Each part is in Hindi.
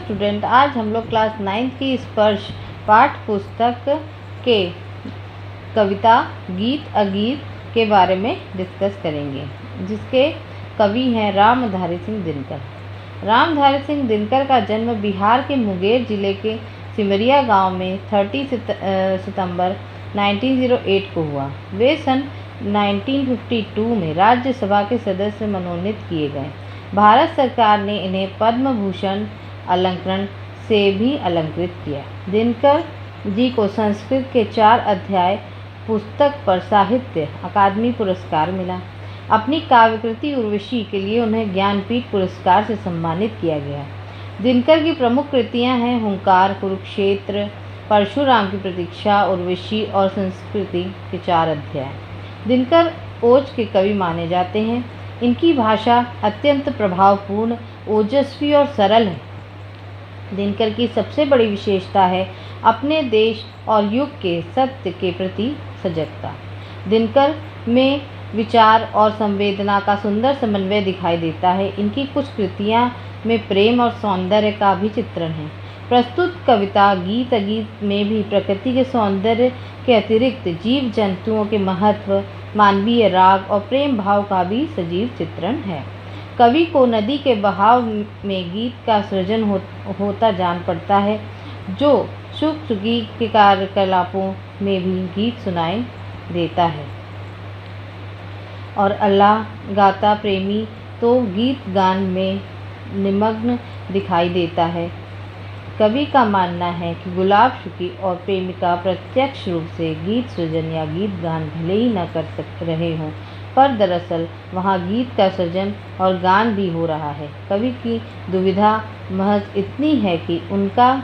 स्टूडेंट, आज हम लोग क्लास 9 की स्पर्श पाठ पुस्तक के कविता गीत अगीत के बारे में डिस्कस करेंगे, जिसके कवि हैं रामधारी सिंह दिनकर। रामधारी सिंह दिनकर का जन्म बिहार के मुंगेर जिले के सिमरिया गांव में 30 सितंबर 1908 को हुआ। वे सन 1952 में राज्यसभा के सदस्य मनोनीत किए गए। भारत सरकार ने इन्हें पद्म भूषण अलंकरण से भी अलंकृत किया। दिनकर जी को संस्कृत के 4 अध्याय पुस्तक पर साहित्य अकादमी पुरस्कार मिला। अपनी काव्यकृति उर्वशी के लिए उन्हें ज्ञानपीठ पुरस्कार से सम्मानित किया गया। दिनकर की प्रमुख कृतियां हैं हुंकार, कुरुक्षेत्र, परशुराम की प्रतीक्षा, उर्वशी और संस्कृति के 4 अध्याय। दिनकर ओज के कवि माने जाते हैं। इनकी भाषा अत्यंत प्रभावपूर्ण, ओजस्वी और सरल है। दिनकर की सबसे बड़ी विशेषता है अपने देश और युग के सत्य के प्रति सजगता। दिनकर में विचार और संवेदना का सुंदर समन्वय दिखाई देता है। इनकी कुछ कृतियां में प्रेम और सौंदर्य का भी चित्रण है। प्रस्तुत कविता गीत अगीत में भी प्रकृति के सौंदर्य के अतिरिक्त जीव जंतुओं के महत्व, मानवीय राग और प्रेम भाव का भी सजीव चित्रण है। कवि को नदी के बहाव में गीत का सृजन होता जान पड़ता है, जो सुख सुखी के कार्यकलापों में भी गीत सुनाई देता है। और अल्लाह गाता प्रेमी तो गीत गान में निमग्न दिखाई देता है। कवि का मानना है कि गुलाब शुकी और प्रेमिका प्रत्यक्ष रूप से गीत सृजन या गीत गान भले ही न कर रहे हों, पर दरअसल वहाँ गीत का सृजन और गान भी हो रहा है। कवि की दुविधा महज इतनी है कि उनका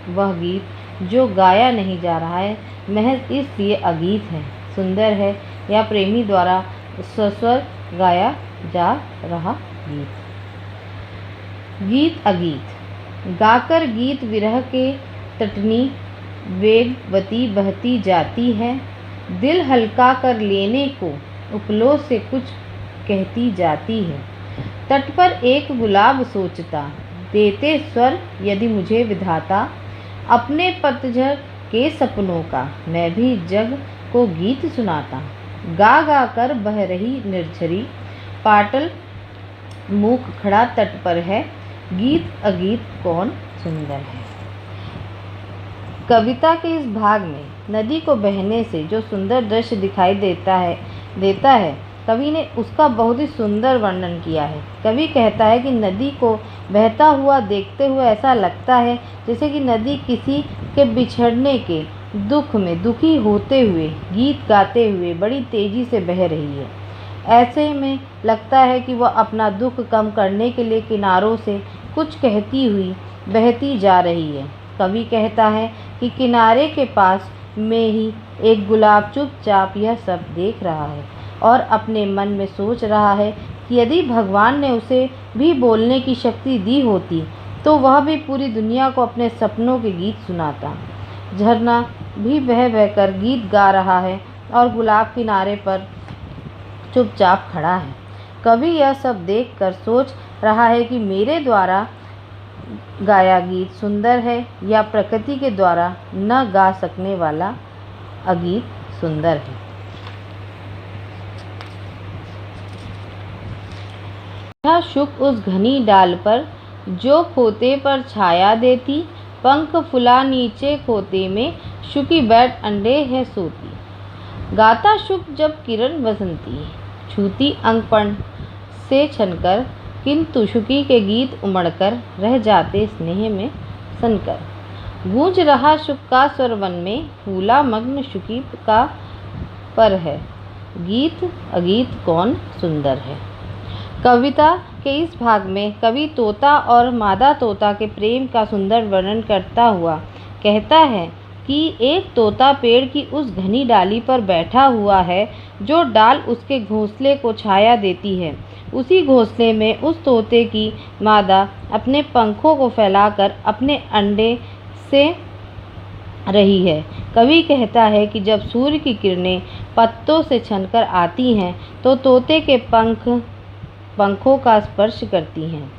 वह गीत जो गाया नहीं जा रहा है महज इसलिए अगीत है, सुंदर है, या प्रेमी द्वारा सस्वर गाया जा रहा गीत। गीत अगीत गाकर गीत विरह के तटनी वेगवती बहती जाती है। दिल हल्का कर लेने को उपलों से कुछ कहती जाती है। तट पर एक गुलाब सोचता, देते स्वर यदि मुझे विधाता। अपने पतझड़ के सपनों का मैं भी जग को गीत सुनाता। गा गा कर बह रही निर्झरी, पाटल मूक खड़ा तट पर है। गीत अगीत कौन सुंदर है। कविता के इस भाग में नदी को बहने से जो सुंदर दृश्य दिखाई देता है कवि ने उसका बहुत ही सुंदर वर्णन किया है। कवि कहता है कि नदी को बहता हुआ देखते हुए ऐसा लगता है जैसे कि नदी किसी के बिछड़ने के दुख में दुखी होते हुए गीत गाते हुए बड़ी तेजी से बह रही है। ऐसे में लगता है कि वह अपना दुख कम करने के लिए किनारों से कुछ कहती हुई बहती जा रही है। कवि कहता है कि किनारे के पास में ही एक गुलाब चुपचाप यह सब देख रहा है और अपने मन में सोच रहा है कि यदि भगवान ने उसे भी बोलने की शक्ति दी होती तो वह भी पूरी दुनिया को अपने सपनों के गीत सुनाता। झरना भी बह बहकर गीत गा रहा है और गुलाब किनारे पर चुपचाप खड़ा है। कवि यह सब देखकर सोच रहा है कि मेरे द्वारा गाया गीत सुंदर है या प्रकृति के द्वारा न गा सकने वाला अगीत सुंदर है। था शुक उस घनी डाल पर जो खोते पर छाया देती। पंख फुला नीचे खोते में शुकी बैठ अंडे है सोती। गाता शुक जब किरण बसंती छूती अंगपण से छनकर, किंतु शुकी के गीत उमड़कर रह जाते स्नेह में सनकर। गूंज रहा शुक का स्वर वन में, फूला मग्न शुकी का पर है। गीत अगीत कौन सुंदर है। कविता के इस भाग में कवि तोता और मादा तोता के प्रेम का सुंदर वर्णन करता हुआ कहता है कि एक तोता पेड़ की उस घनी डाली पर बैठा हुआ है जो डाल उसके घोंसले को छाया देती है। उसी घोंसले में उस तोते की मादा अपने पंखों को फैलाकर अपने अंडे से रही है। कवि कहता है कि जब सूर्य की किरणें पत्तों से छनकर आती हैं तो तोते के पंखों का स्पर्श करती हैं।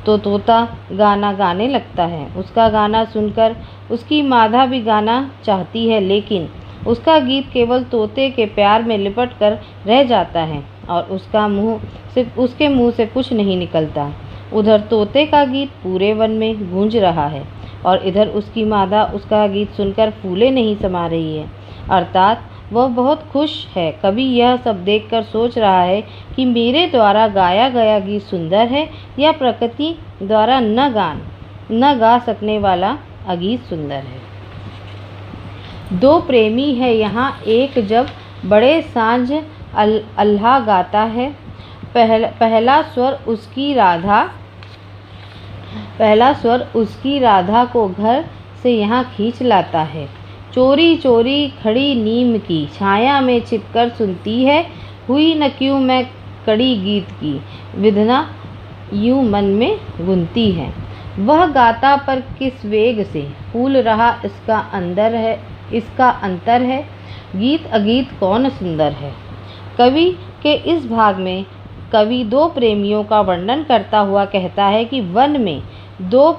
तो तोता गाना गाने लगता है। उसका गाना सुनकर उसकी मादा भी गाना चाहती है, लेकिन उसका गीत केवल तोते के प्यार में लिपट कर रह जाता है और उसके मुंह से कुछ नहीं निकलता। उधर तोते का गीत पूरे वन में गूंज रहा है और इधर उसकी मादा उसका गीत सुनकर फूले नहीं समा रही है, अर्थात वह बहुत खुश है। कवि यह सब देखकर सोच रहा है कि मेरे द्वारा गाया गया गीत सुंदर है या प्रकृति द्वारा न गा सकने वाला अगीत सुंदर है। दो प्रेमी है यहाँ एक, जब बड़े सांझ अल्लाह गाता है। पहला स्वर उसकी राधा को घर से यहाँ खींच लाता है। चोरी चोरी खड़ी नीम की छाया में छिपकर सुनती है, हुई न क्यों मैं कड़ी गीत की विधना यूं मन में गुनती है। वह गाता पर किस वेग से फूल रहा इसका अंतर है, गीत अगीत कौन सुंदर है। कवि के इस भाग में कवि दो प्रेमियों का वर्णन करता हुआ कहता है कि वन में दो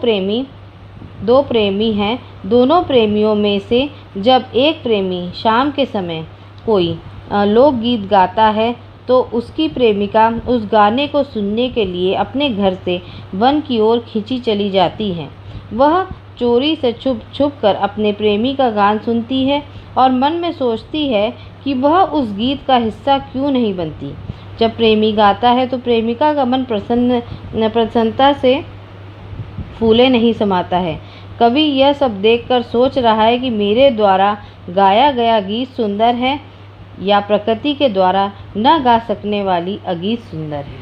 प्रेमी हैं। दोनों प्रेमियों में से जब एक प्रेमी शाम के समय कोई लोकगीत गाता है तो उसकी प्रेमिका उस गाने को सुनने के लिए अपने घर से वन की ओर खींची चली जाती है। वह चोरी से छुप कर अपने प्रेमी का गान सुनती है और मन में सोचती है कि वह उस गीत का हिस्सा क्यों नहीं बनती। जब प्रेमी गाता है तो प्रेमिका का मन प्रसन्नता से फूले नहीं समाता है। कवि यह सब देखकर सोच रहा है कि मेरे द्वारा गाया गया गीत सुंदर है या प्रकृति के द्वारा न गा सकने वाली अगीत सुंदर है।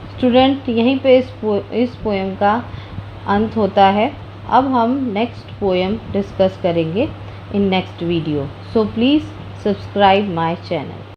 स्टूडेंट, यहीं पे इस पोएम का अंत होता है। अब हम नेक्स्ट पोएम डिस्कस करेंगे in next video. So please subscribe my channel.